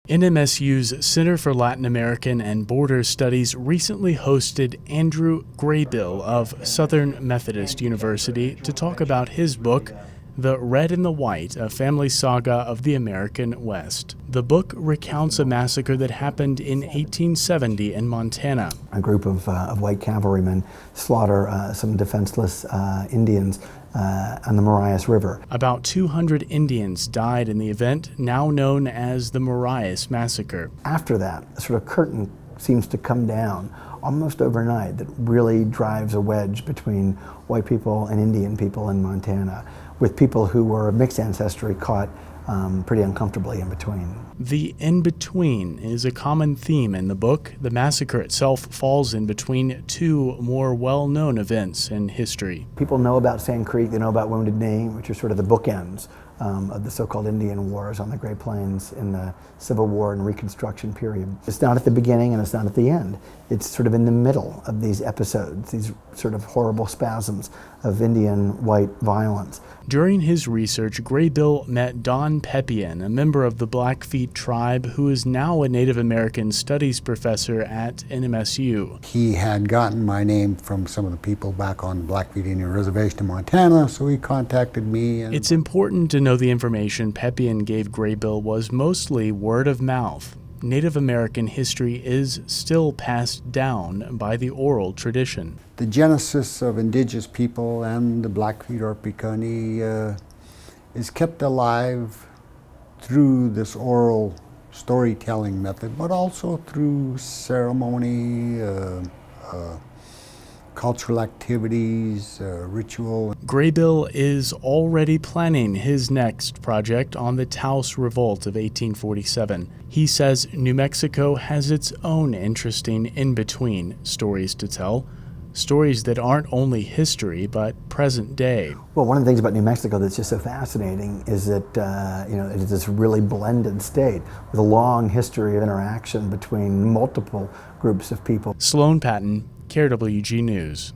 NMSU's Center for Latin American and Border Studies recently hosted Andrew Graybill of Southern Methodist University to talk about his book, The Red and the White, a family saga of the American West. The book recounts a massacre that happened in 1870 in Montana. A group of white cavalrymen slaughter some defenseless Indians on the Marias River. About 200 Indians died in the event, now known as the Marias Massacre. After that, a sort of curtain seems to come down almost overnight that really drives a wedge between white people and Indian people in Montana, with people who were of mixed ancestry caught pretty uncomfortably in between. The in-between is a common theme in the book. The massacre itself falls in between two more well-known events in history. People know about Sand Creek, they know about Wounded Knee, which are sort of the bookends of the so-called Indian Wars on the Great Plains in the Civil War and Reconstruction period. It's not at the beginning and it's not at the end. It's sort of in the middle of these episodes, these sort of horrible spasms of Indian-white violence. During his research, Graybill met Don Pepion, a member of the Blackfeet tribe who is now a Native American studies professor at NMSU. He had gotten my name from some of the people back on the Blackfeet Indian Reservation in Montana, so he contacted me. It's important to know the information Pepion gave Graybill was mostly word of mouth. Native American history is still passed down by the oral tradition. The genesis of indigenous people and the Blackfeet or Piikani is kept alive through this oral storytelling method, but also through ceremony, cultural activities, ritual. Graybill is already planning his next project on the Taos Revolt of 1847. He says New Mexico has its own interesting in-between stories to tell, stories that aren't only history but present day. Well, one of the things about New Mexico that's just so fascinating is that it is this really blended state with a long history of interaction between multiple groups of people. Sloan Patton, KRWG News.